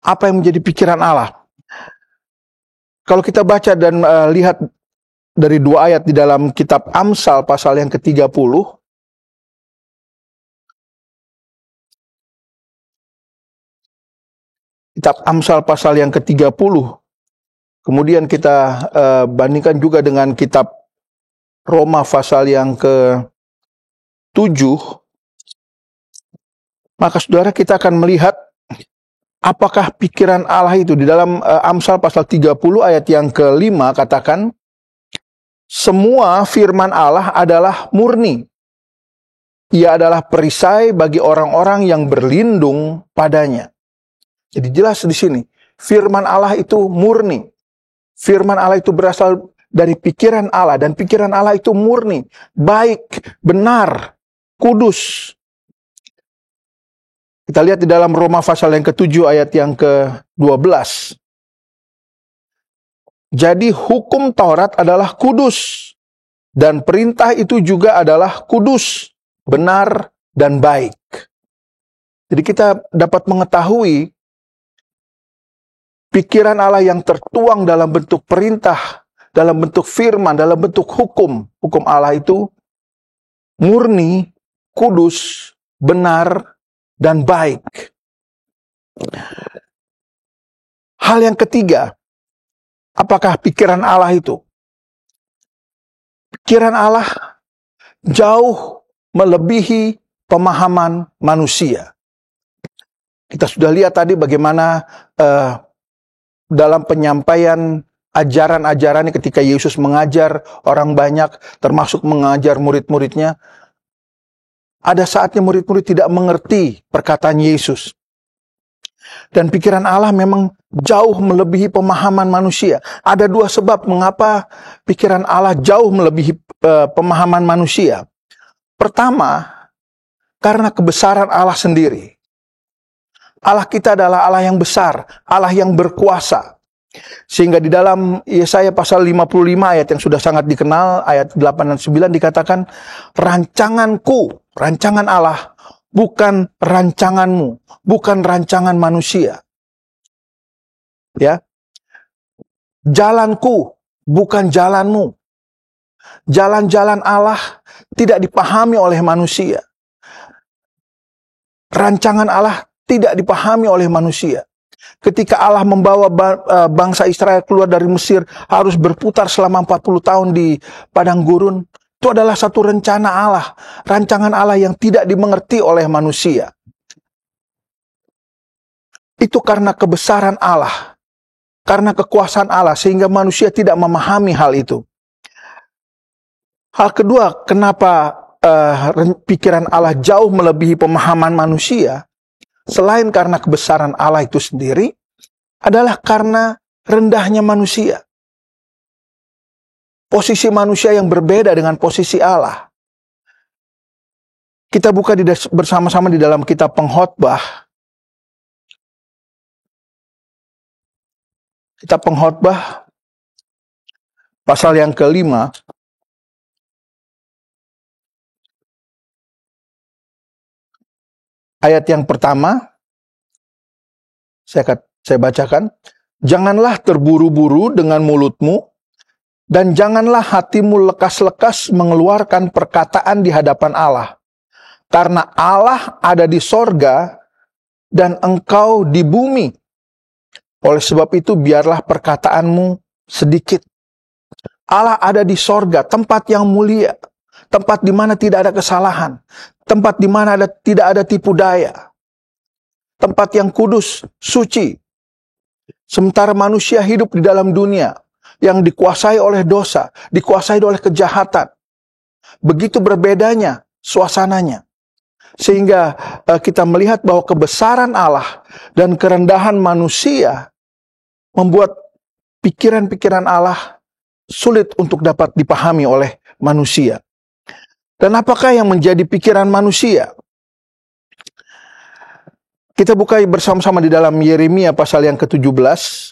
apa yang menjadi pikiran Allah. Kalau kita baca dan lihat dari 2 ayat di dalam kitab Amsal pasal yang ke-30. Kitab Amsal pasal yang ke-30. Kemudian kita bandingkan juga dengan kitab Roma pasal yang ke-7. Maka saudara, kita akan melihat apakah pikiran Allah itu. Di dalam Amsal pasal 30 ayat yang ke-5 katakan, semua firman Allah adalah murni. Ia adalah perisai bagi orang-orang yang berlindung padanya. Jadi jelas di sini, firman Allah itu murni. Firman Allah itu berasal dari pikiran Allah, dan pikiran Allah itu murni, baik, benar, kudus. Kita lihat di dalam Roma pasal yang ke-7 ayat yang ke-12. Jadi hukum Taurat adalah kudus, dan perintah itu juga adalah kudus, benar, dan baik. Jadi kita dapat mengetahui pikiran Allah yang tertuang dalam bentuk perintah, dalam bentuk firman, dalam bentuk hukum. Hukum Allah itu murni, kudus, benar, dan baik. Hal yang ketiga, apakah pikiran Allah itu? Pikiran Allah jauh melebihi pemahaman manusia. Kita sudah lihat tadi bagaimana dalam penyampaian ajaran-ajarannya ketika Yesus mengajar orang banyak, termasuk mengajar murid-muridnya. Ada saatnya murid-murid tidak mengerti perkataan Yesus. Dan pikiran Allah memang jauh melebihi pemahaman manusia. Ada 2 sebab mengapa pikiran Allah jauh melebihi pemahaman manusia. Pertama, karena kebesaran Allah sendiri. Allah kita adalah Allah yang besar, Allah yang berkuasa. Sehingga di dalam Yesaya pasal 55 ayat yang sudah sangat dikenal, ayat 8 dan 9 dikatakan, rancanganku, rancangan Allah, bukan rancanganmu, bukan rancangan manusia. Ya. Jalanku, bukan jalanmu. Jalan-jalan Allah tidak dipahami oleh manusia. Rancangan Allah tidak dipahami oleh manusia. Ketika Allah membawa bangsa Israel keluar dari Mesir, harus berputar selama 40 tahun di padang gurun. Itu adalah satu rencana Allah, rancangan Allah yang tidak dimengerti oleh manusia. Itu karena kebesaran Allah, karena kekuasaan Allah, sehingga manusia tidak memahami hal itu. Hal kedua, kenapa pikiran Allah jauh melebihi pemahaman manusia, selain karena kebesaran Allah itu sendiri, adalah karena rendahnya manusia. Posisi manusia yang berbeda dengan posisi Allah. Kita buka bersama-sama di dalam kitab Pengkhotbah. Kitab Pengkhotbah, pasal yang ke-5, ayat yang pertama, saya bacakan. Janganlah terburu-buru dengan mulutmu, dan janganlah hatimu lekas-lekas mengeluarkan perkataan di hadapan Allah. Karena Allah ada di sorga, dan engkau di bumi. Oleh sebab itu, biarlah perkataanmu sedikit. Allah ada di sorga, tempat yang mulia, tempat di mana tidak ada kesalahan, tempat di mana tidak ada tipu daya, tempat yang kudus, suci. Sementara manusia hidup di dalam dunia yang dikuasai oleh dosa, dikuasai oleh kejahatan. Begitu berbedanya suasananya. Sehingga kita melihat bahwa kebesaran Allah dan kerendahan manusia membuat pikiran-pikiran Allah sulit untuk dapat dipahami oleh manusia. Dan apakah yang menjadi pikiran manusia? Kita buka bersama-sama di dalam Yeremia pasal yang ke-17.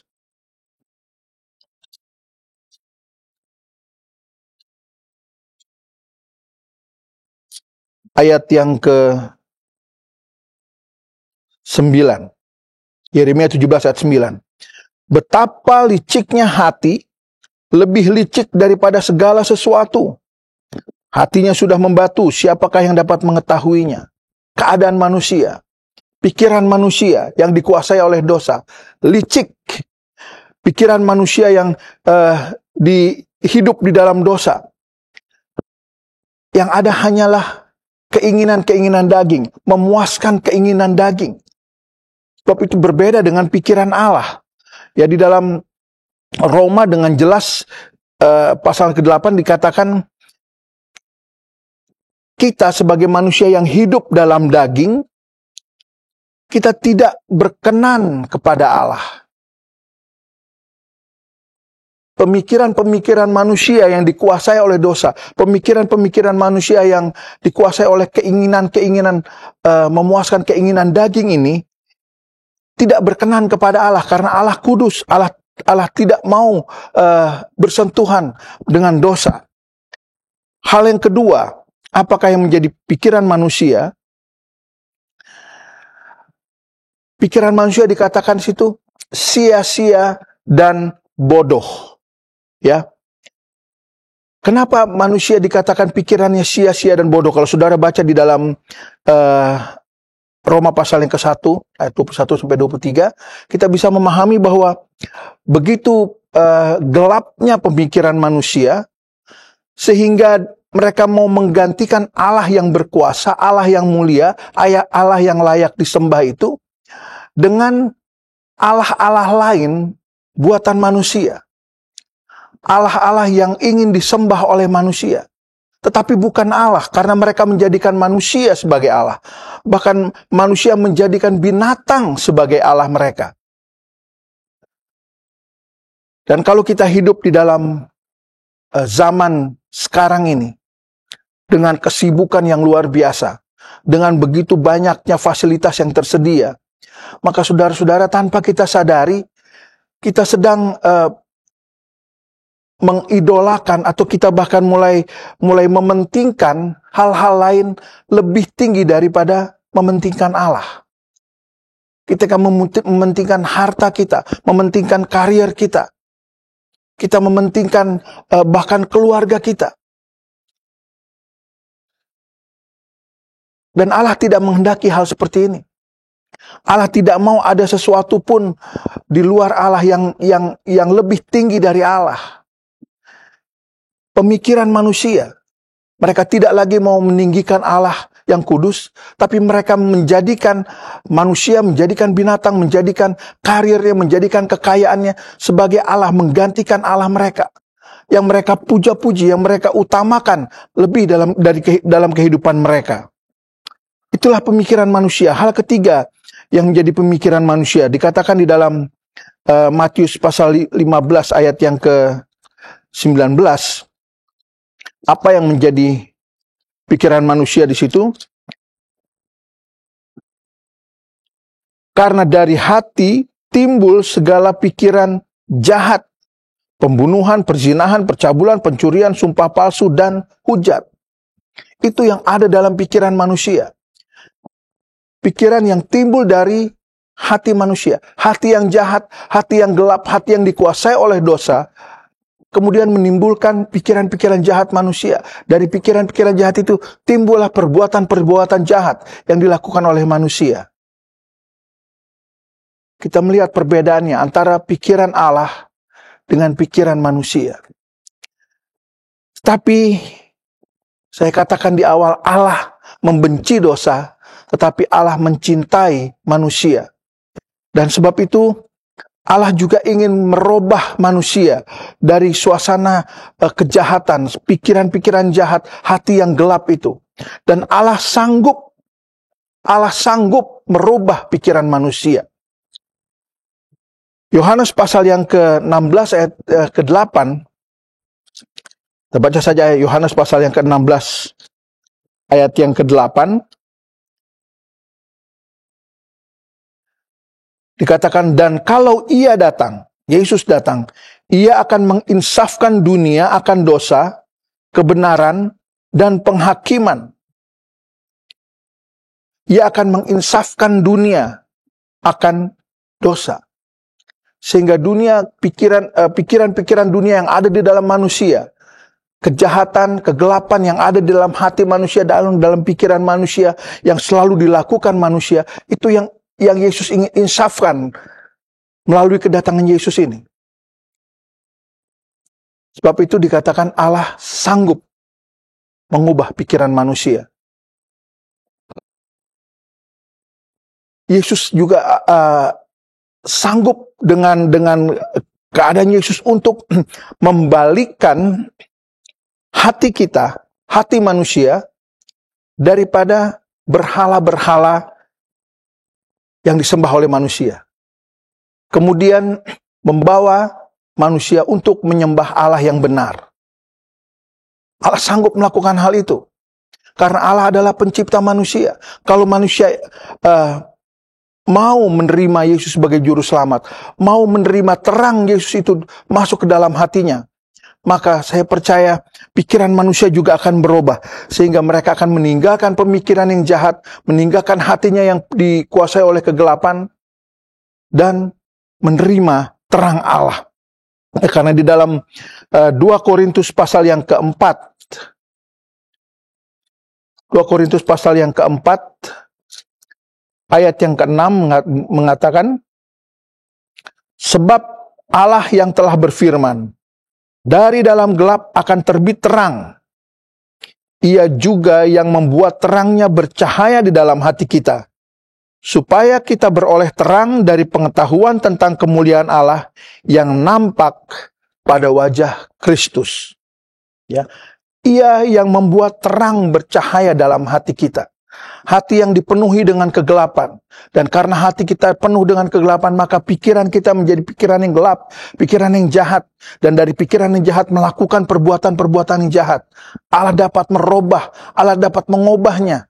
Ayat yang ke-9. Yeremia 17 ayat 9. Betapa liciknya hati, lebih licik daripada segala sesuatu. Hatinya sudah membatu, siapakah yang dapat mengetahuinya? Keadaan manusia, pikiran manusia yang dikuasai oleh dosa, licik. Pikiran manusia yang hidup di dalam dosa. Yang ada hanyalah keinginan-keinginan daging, memuaskan keinginan daging. Sebab itu berbeda dengan pikiran Allah. Ya, di dalam Roma dengan jelas pasal ke-8 dikatakan, kita sebagai manusia yang hidup dalam daging, kita tidak berkenan kepada Allah. Pemikiran-pemikiran manusia yang dikuasai oleh dosa, pemikiran-pemikiran manusia yang dikuasai oleh keinginan-keinginan, memuaskan keinginan daging ini, tidak berkenan kepada Allah, karena Allah kudus, Allah tidak mau bersentuhan dengan dosa. Hal yang kedua, apakah yang menjadi pikiran manusia? Pikiran manusia dikatakan situ sia-sia dan bodoh. Ya, kenapa manusia dikatakan pikirannya sia-sia dan bodoh? Kalau saudara baca di dalam Roma pasal yang ke-1 ayat 21 sampai 23, kita bisa memahami bahwa begitu gelapnya pemikiran manusia, sehingga mereka mau menggantikan Allah yang berkuasa, Allah yang mulia, Allah yang layak disembah itu dengan Allah-Allah lain buatan manusia. Allah-Allah yang ingin disembah oleh manusia. Tetapi bukan Allah, karena mereka menjadikan manusia sebagai Allah. Bahkan manusia menjadikan binatang sebagai Allah mereka. Dan kalau kita hidup di dalam zaman sekarang ini, dengan kesibukan yang luar biasa, dengan begitu banyaknya fasilitas yang tersedia, maka saudara-saudara, tanpa kita sadari, kita sedang mengidolakan, atau kita bahkan mulai mementingkan hal-hal lain lebih tinggi daripada mementingkan Allah. Kita akan mementingkan harta kita, mementingkan karier kita. Kita mementingkan bahkan keluarga kita. Dan Allah tidak menghendaki hal seperti ini. Allah tidak mau ada sesuatu pun di luar Allah yang lebih tinggi dari Allah. Pemikiran manusia Mereka tidak lagi mau meninggikan Allah yang kudus, tapi mereka menjadikan manusia, menjadikan binatang, menjadikan karirnya, menjadikan kekayaannya sebagai Allah, menggantikan Allah mereka. Yang mereka puja-puji, yang mereka utamakan lebih dalam kehidupan mereka. Itulah pemikiran manusia. Hal ketiga yang menjadi pemikiran manusia dikatakan di dalam Matius pasal 15 ayat yang ke-19. Apa yang menjadi pikiran manusia di situ? Karena dari hati timbul segala pikiran jahat, pembunuhan, perzinahan, percabulan, pencurian, sumpah palsu, dan hujat. Itu yang ada dalam pikiran manusia. Pikiran yang timbul dari hati manusia. Hati yang jahat, hati yang gelap, hati yang dikuasai oleh dosa, kemudian menimbulkan pikiran-pikiran jahat manusia. Dari pikiran-pikiran jahat itu timbullah perbuatan-perbuatan jahat yang dilakukan oleh manusia. Kita melihat perbedaannya antara pikiran Allah dengan pikiran manusia. Tapi saya katakan di awal, Allah membenci dosa, tetapi Allah mencintai manusia. Dan sebab itu Allah juga ingin merubah manusia dari suasana kejahatan, pikiran-pikiran jahat, hati yang gelap itu. Dan Allah sanggup merubah pikiran manusia. Yohanes pasal yang ke-16 ayat ke-8. Kita baca saja Yohanes pasal yang ke-16 ayat yang ke-8. Dikatakan, dan kalau ia datang, Yesus datang, ia akan menginsafkan dunia akan dosa, kebenaran, dan penghakiman. Ia akan menginsafkan dunia akan dosa. Sehingga pikiran-pikiran dunia yang ada di dalam manusia, kejahatan, kegelapan yang ada di dalam hati manusia, dalam pikiran manusia, yang selalu dilakukan manusia, itu yang Yesus ingin insafkan melalui kedatangan Yesus ini. Sebab itu dikatakan Allah sanggup mengubah pikiran manusia. Yesus juga sanggup dengan keadaan Yesus untuk membalikkan hati kita, hati manusia, daripada berhala-berhala yang disembah oleh manusia. Kemudian membawa manusia untuk menyembah Allah yang benar. Allah sanggup melakukan hal itu. Karena Allah adalah pencipta manusia. Kalau manusia mau menerima Yesus sebagai juru selamat, mau menerima terang Yesus itu masuk ke dalam hatinya, maka saya percaya pikiran manusia juga akan berubah. Sehingga mereka akan meninggalkan pemikiran yang jahat, meninggalkan hatinya yang dikuasai oleh kegelapan, dan menerima terang Allah. Karena di dalam 2 Korintus pasal yang keempat, 2 Korintus pasal yang keempat, ayat yang ke-6 mengatakan, sebab Allah yang telah berfirman, dari dalam gelap akan terbit terang. Ia juga yang membuat terangnya bercahaya di dalam hati kita, supaya kita beroleh terang dari pengetahuan tentang kemuliaan Allah yang nampak pada wajah Kristus. Ya, Ia yang membuat terang bercahaya dalam hati kita. Hati yang dipenuhi dengan kegelapan. Dan karena hati kita penuh dengan kegelapan, maka pikiran kita menjadi pikiran yang gelap, pikiran yang jahat. Dan dari pikiran yang jahat melakukan perbuatan-perbuatan yang jahat. Allah dapat merubah, Allah dapat mengubahnya.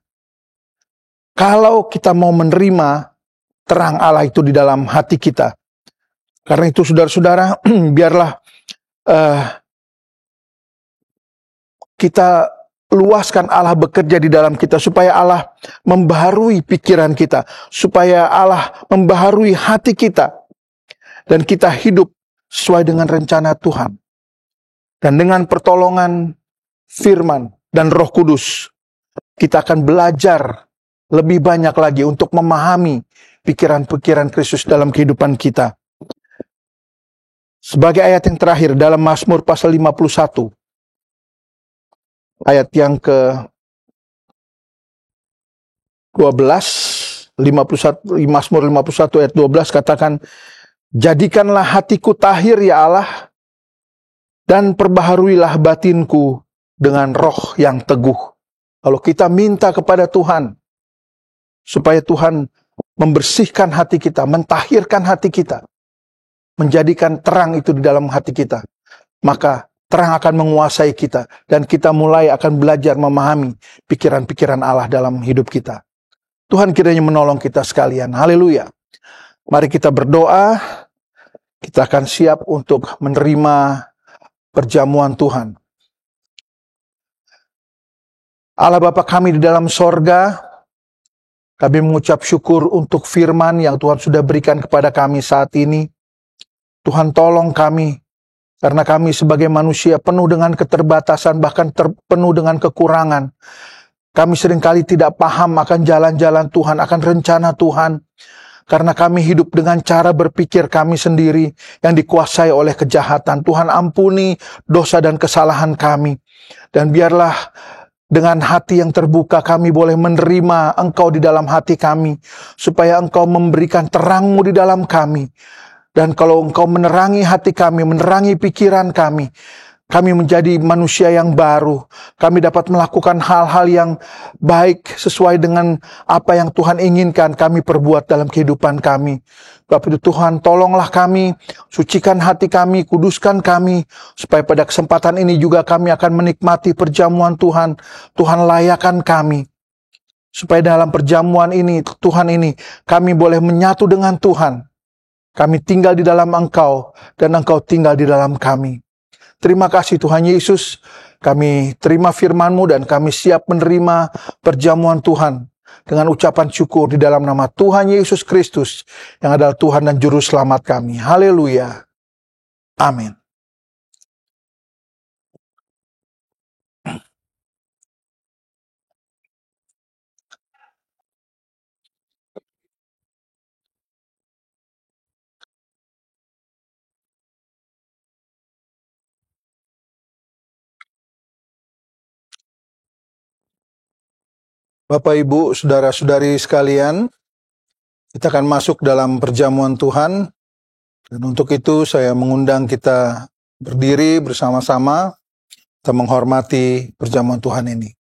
Kalau kita mau menerima terang Allah itu di dalam hati kita. Karena itu saudara-saudara, biarlah kita luaskan Allah bekerja di dalam kita, supaya Allah membaharui pikiran kita, supaya Allah membaharui hati kita, dan kita hidup sesuai dengan rencana Tuhan. Dan dengan pertolongan firman dan Roh Kudus, kita akan belajar lebih banyak lagi untuk memahami pikiran-pikiran Kristus dalam kehidupan kita. Sebagai ayat yang terakhir dalam Mazmur pasal 51, ayat yang ke 12, 51, Mazmur 51 ayat 12 katakan, jadikanlah hatiku tahir ya Allah, dan perbaharuilah batinku dengan roh yang teguh. Kalau kita minta kepada Tuhan, supaya Tuhan membersihkan hati kita, mentahirkan hati kita, menjadikan terang itu di dalam hati kita, maka terang akan menguasai kita, dan kita mulai akan belajar memahami pikiran-pikiran Allah dalam hidup kita. Tuhan kiranya menolong kita sekalian. Haleluya. Mari kita berdoa. Kita akan siap untuk menerima perjamuan Tuhan. Allah Bapa kami di dalam sorga, kami mengucap syukur untuk firman yang Tuhan sudah berikan kepada kami saat ini. Tuhan tolong kami, karena kami sebagai manusia penuh dengan keterbatasan, bahkan penuh dengan kekurangan. Kami seringkali tidak paham akan jalan-jalan Tuhan, akan rencana Tuhan. Karena kami hidup dengan cara berpikir kami sendiri yang dikuasai oleh kejahatan. Tuhan ampuni dosa dan kesalahan kami. Dan biarlah dengan hati yang terbuka kami boleh menerima Engkau di dalam hati kami. Supaya Engkau memberikan terang-Mu di dalam kami. Dan kalau Engkau menerangi hati kami, menerangi pikiran kami menjadi manusia yang baru. Kami dapat melakukan hal-hal yang baik sesuai dengan apa yang Tuhan inginkan kami perbuat dalam kehidupan kami. Bapak itu Tuhan, tolonglah kami, sucikan hati kami, kuduskan kami, supaya pada kesempatan ini juga kami akan menikmati perjamuan Tuhan. Tuhan layakan kami. Supaya dalam perjamuan ini, Tuhan ini, kami boleh menyatu dengan Tuhan. Kami tinggal di dalam Engkau, dan Engkau tinggal di dalam kami. Terima kasih Tuhan Yesus, kami terima firman-Mu dan kami siap menerima perjamuan Tuhan dengan ucapan syukur di dalam nama Tuhan Yesus Kristus yang adalah Tuhan dan Juru Selamat kami. Haleluya. Amin. Bapak, Ibu, Saudara-saudari sekalian, kita akan masuk dalam perjamuan Tuhan. Dan untuk itu saya mengundang kita berdiri bersama-sama, kita menghormati perjamuan Tuhan ini.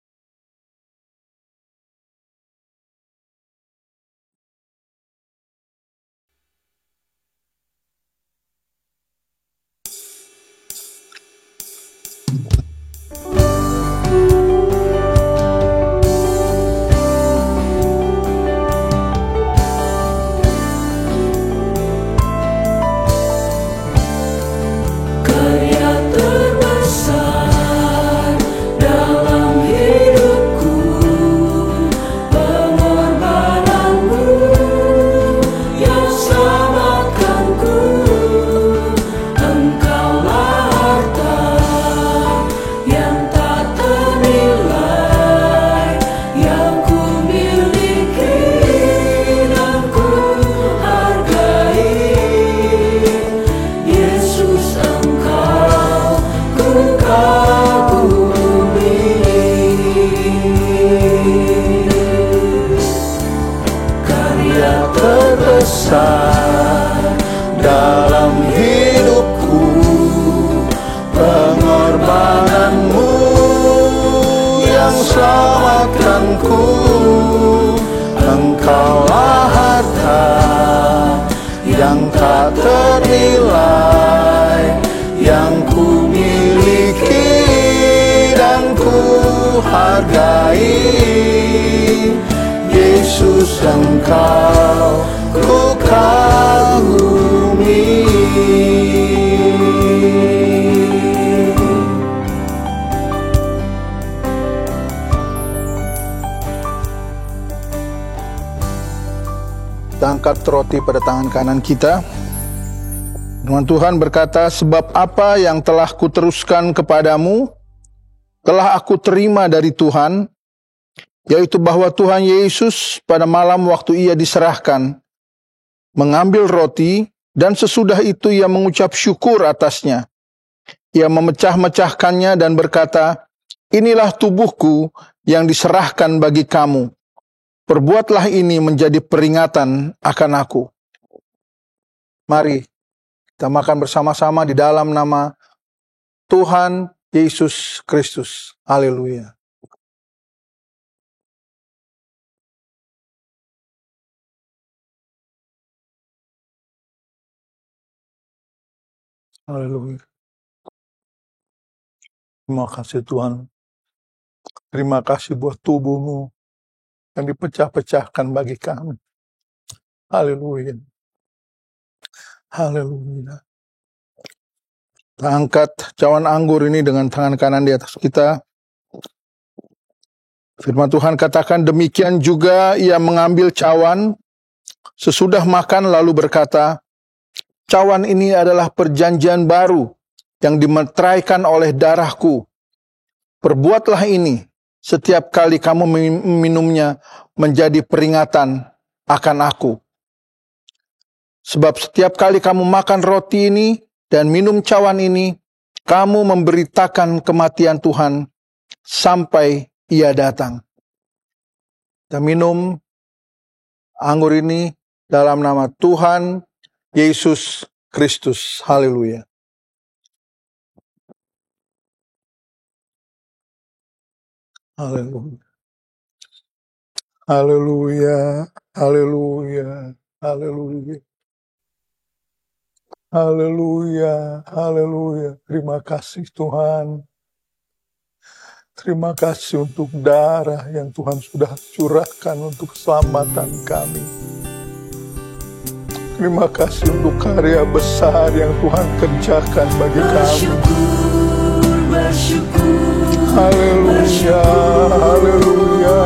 Dalam hidupku, pengorbananmu yang selamatkanku. Engkaulah harta yang tak ternilai, yang ku miliki dan ku hargai. Yesus, Engkau ku kagumi. Kita angkat roti pada tangan kanan kita. Firman Tuhan berkata, sebab apa yang telah kuteruskan kepadamu, telah aku terima dari Tuhan, yaitu bahwa Tuhan Yesus pada malam waktu ia diserahkan, mengambil roti, dan sesudah itu ia mengucap syukur atasnya. Ia memecah-mecahkannya dan berkata, inilah tubuhku yang diserahkan bagi kamu. Perbuatlah ini menjadi peringatan akan aku. Mari kita makan bersama-sama di dalam nama Tuhan Yesus Kristus. Haleluya. Haleluya. Terima kasih Tuhan. Terima kasih buat tubuhmu yang dipecah-pecahkan bagi kami. Haleluya. Haleluya. Kita angkat cawan anggur ini dengan tangan kanan di atas kita. Firman Tuhan katakan, demikian juga ia mengambil cawan sesudah makan lalu berkata, cawan ini adalah perjanjian baru yang dimeteraikan oleh darahku. Perbuatlah ini setiap kali kamu meminumnya menjadi peringatan akan aku. Sebab setiap kali kamu makan roti ini dan minum cawan ini, kamu memberitakan kematian Tuhan sampai ia datang. Kita minum anggur ini dalam nama Tuhan Yesus Kristus. Haleluya. Haleluya. Haleluya. Haleluya. Haleluya. Haleluya. Haleluya. Terima kasih Tuhan. Terima kasih untuk darah yang Tuhan sudah curahkan untuk keselamatan kami. Terima kasih untuk karya besar yang Tuhan kerjakan bagi kami. Haleluya, haleluya.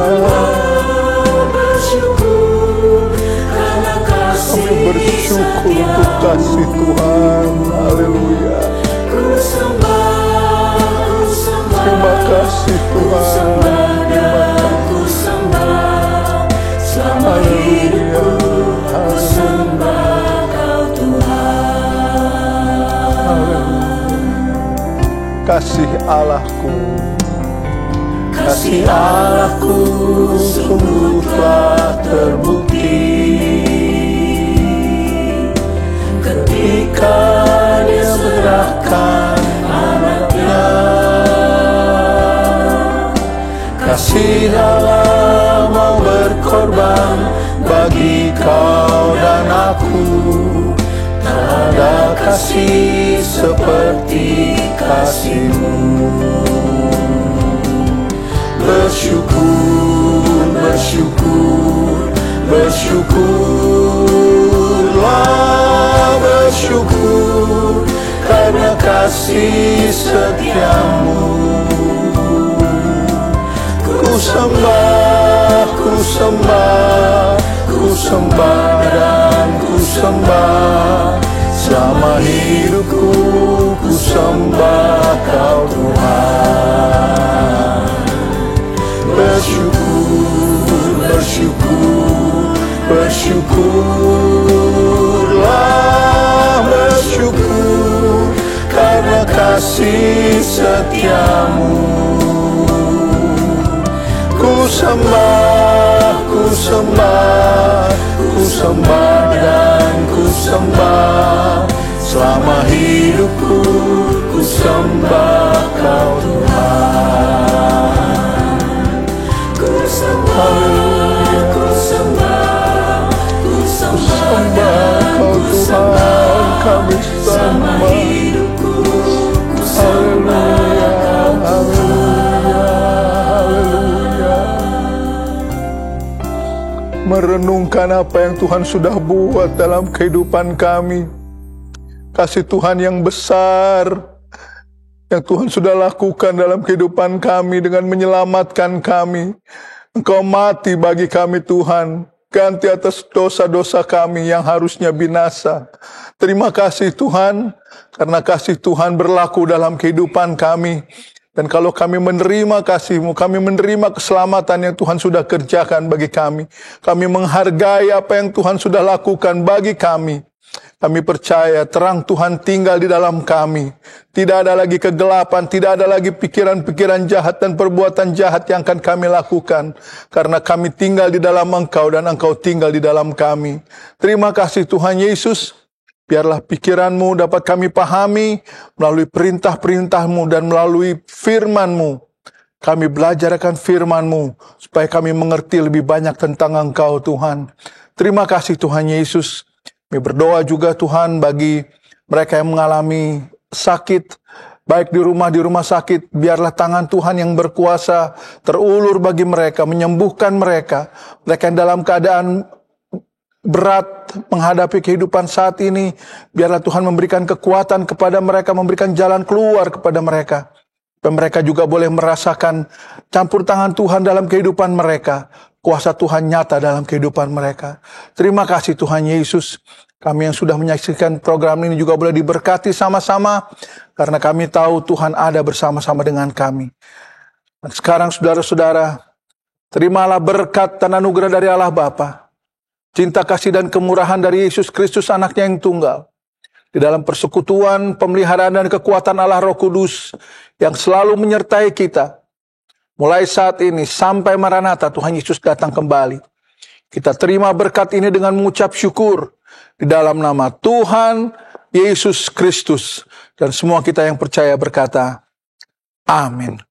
Kami bersyukur untuk kasih Tuhan. Haleluya. Terima kasih Tuhan. Haleluya. Kasih Allahku, kasih Allahku sungguh telah terbukti ketika Dia menyerahkan anaknya. Kasih Allah mau berkorban bagi kau dan aku. Tak ada kasih seperti kasih-Mu. Bersyukur, bersyukur, bersyukurlah, bersyukur karena kasih setia-Mu. Ku sembah, ku sembah, ku sembah dan ku sembah. Selama hidupku ku sembah Kau Tuhan. Bersyukur, bersyukur, bersyukurlah, bersyukur karena kasih setia-Mu. Ku sembah, ku sembah, ku sembah dan ku sembah. Selama hidupku ku sembah Kau Tuhan. Ku sembah, ku sembah, ku sembah Kau Tuhan. Kami sembah. Haleluya, haleluya, haleluya. Merenungkan apa yang Tuhan sudah buat dalam kehidupan kami. Kasih Tuhan yang besar yang Tuhan sudah lakukan dalam kehidupan kami dengan menyelamatkan kami. Engkau mati bagi kami Tuhan, ganti atas dosa-dosa kami yang harusnya binasa. Terima kasih Tuhan, karena kasih Tuhan berlaku dalam kehidupan kami. Dan kalau kami menerima kasih-Mu, kami menerima keselamatan yang Tuhan sudah kerjakan bagi kami. Kami menghargai apa yang Tuhan sudah lakukan bagi kami. Kami percaya terang Tuhan tinggal di dalam kami. Tidak ada lagi kegelapan, tidak ada lagi pikiran-pikiran jahat dan perbuatan jahat yang akan kami lakukan. Karena kami tinggal di dalam Engkau dan Engkau tinggal di dalam kami. Terima kasih Tuhan Yesus. Biarlah pikiran-Mu dapat kami pahami melalui perintah-perintah-Mu dan melalui firman-Mu. Kami belajar akan firman-Mu supaya kami mengerti lebih banyak tentang Engkau Tuhan. Terima kasih Tuhan Yesus. Kami berdoa juga Tuhan bagi mereka yang mengalami sakit, baik di rumah sakit, biarlah tangan Tuhan yang berkuasa terulur bagi mereka, menyembuhkan mereka. Mereka yang dalam keadaan berat menghadapi kehidupan saat ini, biarlah Tuhan memberikan kekuatan kepada mereka, memberikan jalan keluar kepada mereka. Dan mereka juga boleh merasakan campur tangan Tuhan dalam kehidupan mereka. Kuasa Tuhan nyata dalam kehidupan mereka. Terima kasih Tuhan Yesus. Kami yang sudah menyaksikan program ini juga boleh diberkati sama-sama. Karena kami tahu Tuhan ada bersama-sama dengan kami. Dan sekarang saudara-saudara, terimalah berkat dan anugerah dari Allah Bapa, cinta kasih dan kemurahan dari Yesus Kristus anaknya yang tunggal. Di dalam persekutuan, pemeliharaan dan kekuatan Allah Roh Kudus yang selalu menyertai kita. Mulai saat ini sampai Maranatha Tuhan Yesus datang kembali. Kita terima berkat ini dengan mengucap syukur di dalam nama Tuhan Yesus Kristus. Dan semua kita yang percaya berkata, amin.